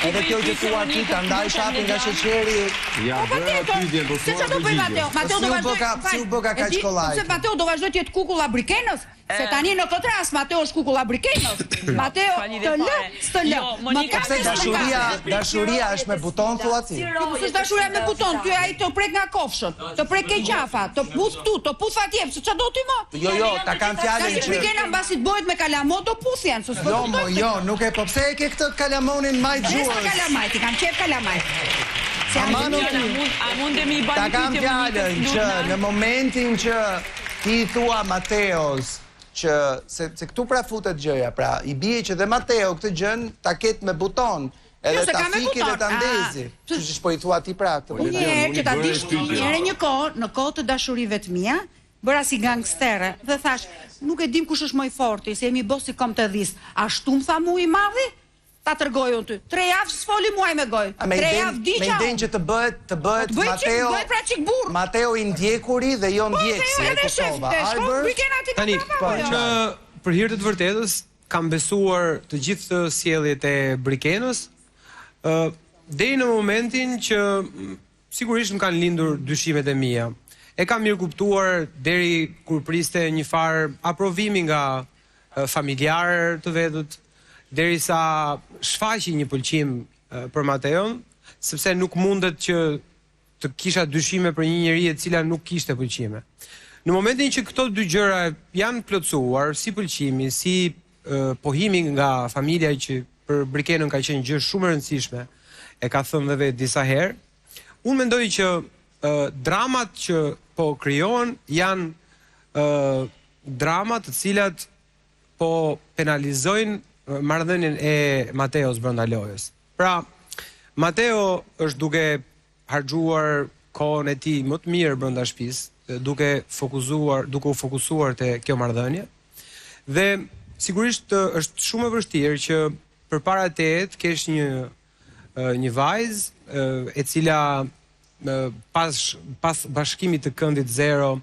Edhe kjo që thua ti ta ndaj shapin nga sheqeri. Ja, bëra pyetje, po Se çfarë do bëj Mateo? Mateo do vazhdoj. Si u bëka kaq kollaj? Se Mateo do vazhdoj të jetë kukulla Brikenës? Se tani në këtë rast Mateo është kukulla Brikenës. Mateo të lë, s'të lë. Pse dashuria është me buton thua ti? Po s'është dashuria me buton, ty ai të prek nga kofshët, të prek ke qafa, të puth këtu, të puth atje, se ç'a do ti më? Jo, ta kam fjalën që Brikena mbasi të bëhet me kalamon do puthjen, se s'po. Jo, nuk e po pse e ke këtë kalamonin maj xhuar? Sa kalamaj, ti kam qef kalamaj. Ta kam fjalën që në momentin që ti thua Mateos që se këtu pra futet gjëja, pra i bie që dhe Mateo këtë gjën ta ketë me buton. Edhe ta fiki dhe ta ndezi. Që po i thua ti pra këtë. Një që ta dish, njëre një kohë, në kohë të dashurive të mia, bëra si gangstere dhe thash, nuk e dim kush është më i forti, se jemi bosi kom të dhis. Ashtu më tha mu i madhi? Ta tërgoj unë ty. 3 javë s'foli muaj me goj. 3 javë diqa unë. Me idenë që të bëhet Mateo. Bëhet pra qik burr. Mateo i ndjekuri dhe jo ndjekësi. Edhe shef, tani, që për hir të vërtetës, kam besuar të gjithë të sjelljet e Brikenës, deri në momentin që sigurisht më kanë lindur dyshimet e mia. E kam mirë kuptuar deri kur priste një farë aprovimi nga familjarë të vetët, derisa shfaqi një pëlqim për Mateon, sepse nuk mundet që të kisha dyshime për një njeri e cila nuk kishte pëlqime. Në momentin që këto dy gjëra janë plotësuar, si pëlqimi, si pohimi nga familja që për Brikenën ka qenë gjë shumë e rëndësishme, e ka thënë dhe vetë disa herë, unë mendoj që dramat që po krijohen janë drama të cilat po penalizojnë marrëdhënien e Mateos brenda lojës. Pra, Mateo është duke harxuar kohën e tij më të mirë brenda shtëpisë, duke u fokusuar te kjo marrëdhënie. Dhe sigurisht është shumë e vështirë që përpara teje të kesh një vajzë e cila pas bashkimit të këndit zero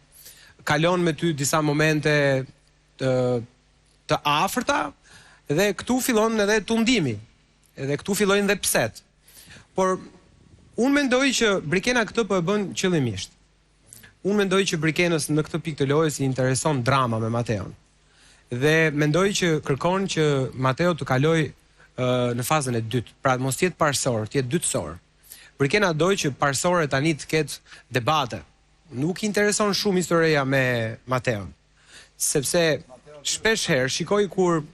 kalon me ty disa momente të afërta dhe këtu fillon edhe tundimi. Edhe këtu fillojnë dhe pset. Por unë mendoj që Brikena këtë po e bën qëllimisht. Unë mendoj që Brikenës në këtë pikë të lojës i intereson drama me Mateon. Dhe mendoj që kërkon që Mateo të kaloj në fazën e dytë, pra mos jetë parsor, të jetë dytësor. Brikena doj që parsore tani të ketë debate. Nuk i intereson shumë historia me Mateon. Sepse shpesh herë shikoj kur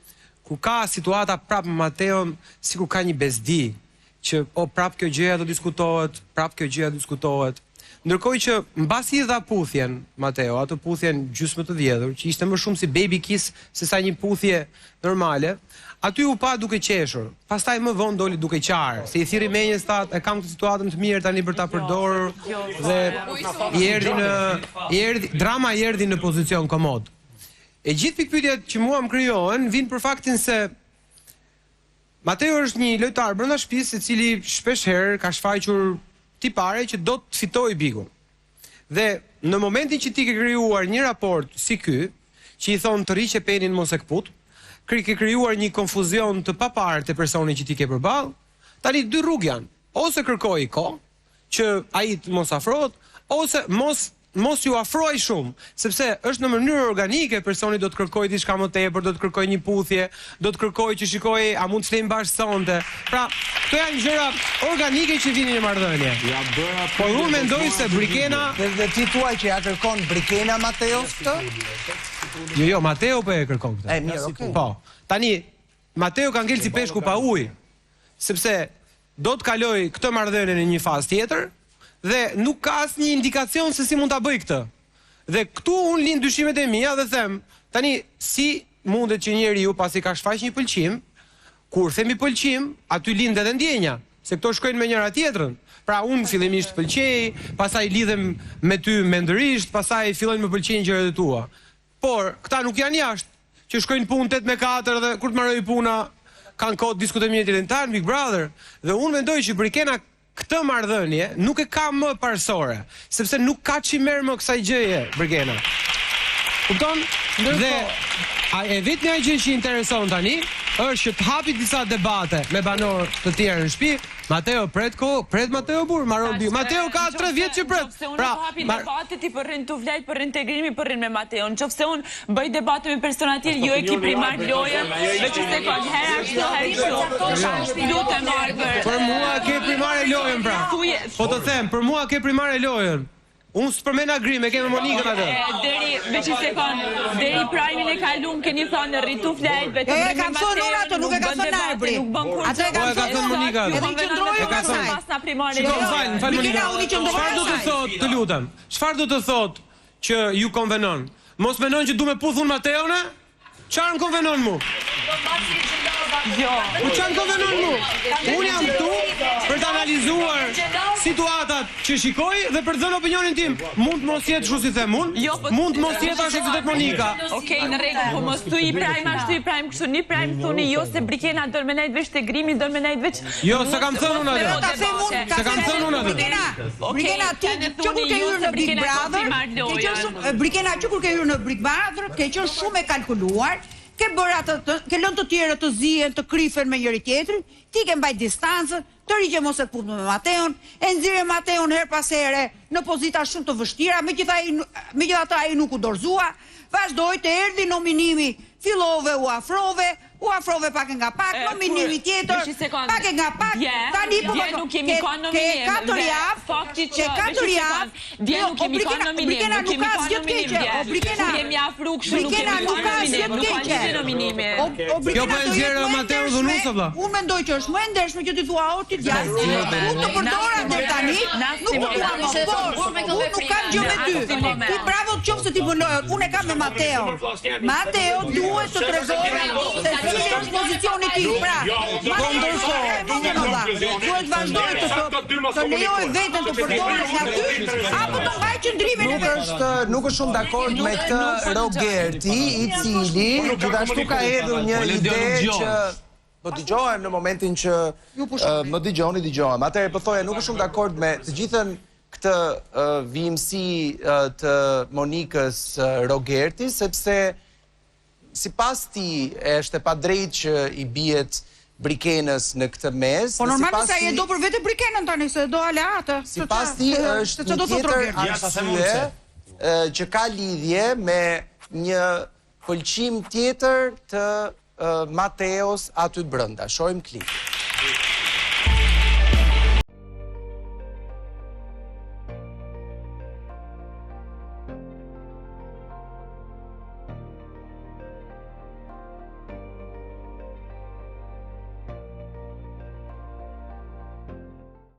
ka situata prap me Mateon, sikur ka një bezdi që prap kjo gjëja do diskutohet, Ndërkohë që mbasi i dha puthjen Mateo, atë puthjen gjysmë të vjedhur, që ishte më shumë si baby kiss se sa një puthje normale, aty u pa duke qeshur. Pastaj më vonë doli duke qarë, se i thirri menjes thatë, e kam këtë situatën të mirë tani për ta përdorur dhe drama i erdhi në pozicion komod. E gjithë pikpyetjet që mua më krijohen vijnë për faktin se Mateo është një lojtar brenda shtëpisë i cili shpesh herë ka shfaqur tipare që do të fitoj bigun. Dhe në momentin që ti ke krijuar një raport si ky, që i thon të rriqe penin mos e kput, ke krijuar një konfuzion të paparë te personi që ti ke përballë, tani dy rrugë janë. Ose kërkoj kohë që ai të mos afrohet, ose mos ju afroj shumë, sepse është në mënyrë organike personi do të kërkojë diçka më tepër, do të kërkojë një puthje, do të kërkojë që shikoj a mund të flejmë bashkë sonte. Pra, këto janë gjëra organike që vinin në marrëdhënie. Por unë mendoj se Brikena dhe ti thuaj që ja kërkon Brikena Mateos këtë? Jo, Mateo po e kërkon këtë. Mirë, okay. Po. Tani Mateo ka ngel si peshku pa ujë, sepse do të kaloj këtë marrëdhënie në një fazë tjetër. Dhe nuk ka asnjë indikacion se si mund ta bëj këtë. Dhe këtu unë lind dyshimet e mia dhe them, tani si mundet që njeriu pasi ka shfaq një pëlqim, kur themi pëlqim, aty lind edhe ndjenja, se këto shkojnë me njëra tjetrën. Pra unë fillimisht pëlqej, pastaj lidhem me ty mendërisht, pastaj fillojnë më pëlqejnë gjërat e tua. Por këta nuk janë jashtë, që shkojnë punë 8-4 dhe kur të marroj puna, kanë kohë diskutojmë një tjetrin tan Big Brother. Dhe unë mendoj që Brikena këtë marrëdhënie nuk e ka më parsore, sepse nuk ka çimer më kësaj gjëje, Brikena. Kupton? Dhe e vetmja gjë që intereson tani është që të hapi disa debate me banor të tjerë në shtëpi. Mateo pret Mateo burr, Maron Biu. Mateo ka 3 vjet që pret. Pra, hapi debate ti përrin të vlejt, përrin të grimi, përrin me Mateo. Nëse unë bëj debate me persona tjerë, ju e ki primar lojën, veç se ka herë ashtu. Lutem Arbër. Për mua ke primare lojën pra. Po të them, për mua ke primare lojën. Unë s'përmena grim, e keme Monikën atë. Deri, veç i sekond, deri prajmin e kalum, keni thonë rritu flejt, vetë E kam thonë unë atë, nuk e ka thonë Arbri. Atë e kam thonë Monika. Edhe i qëndrojë unë asaj. Falë Monika. Çfarë do të thotë, të lutem? Çfarë do të thotë që ju konvenon? Mos menon që du me puthun Mateone? Çfarë më konvenon mu? Jo. Po çfarë konvenon mu? Unë jam këtu për të analizuar situatat që shikoj dhe për të dhënë opinionin tim. Mund mos jetë kështu si them unë? Mund mos jetë ashtu si tek Monika. Okej, në rregull, po mos thuaj prajm ashtu i prajm kështu, ni prajm thoni jo se Brikena do me nejt veç te grimi, do me nejt veç. Jo, se kam thënë unë atë. Ta them unë, Se kam thënë unë atë. Brikena ti që kur ke hyrë në Big Brother, ke qenë shumë Brikena që kur ke hyrë në Big Brother, ke qenë shumë e kalkuluar. Ke bërë atë, ke lënë të tjerë të zihen, të kryfen me njëri tjetrin, ti ke mbajt distancën, të rigje mos e të punë me Mateon, e nxirë Mateon her pas here në pozita shumë të vështira, megjithatë ai nuk u dorëzua, vazhdoi të erdhi nominimi, fillove u afrove pak nga pak, nominimi tjetër, pak nga pak, tani po nuk kemi kanë nominim. Ke 4 javë, që 4 javë, dje nuk kemi kanë nominim. Brikena nuk ka asgjë të keqe. Brikena kemi afru kështu, nuk Brikena nuk ka asgjë të keqe. Kjo po e nxjerrë Mateo dhunues valla. Unë mendoj që është më e ndershme që ti thua o ti djalë. Unë të përdora deri tani, nuk do dua më fort. Unë nuk kam gjë me ty. Ti bravo të qoftë se ti bën lojën. Unë e kam me Mateo. Mateo duhet të tregojë se cili është pozicioni ti. Pra, duhet vazhdoj të lejoj veten të përdoret nga ty, apo të mbaj qëndrimin e vetë. Nuk është shumë dakord me këtë Rogerti, i cili gjithashtu ka hedhur një ide që po dëgjohem në momentin që më dëgjohem. Atëherë po thoja nuk është shumë dakord me të gjithën këtë vimësi të Monikës Rogerti, sepse sipas ti është e padrejtë që i bijet Brikenës në këtë mes. Po normal se ai e do për vetë Brikenën tani, se do aleatë. Sipas ti është një tjetër arsye që ka lidhje me një pëlqim tjetër të Mateos aty brenda. Shohim klip.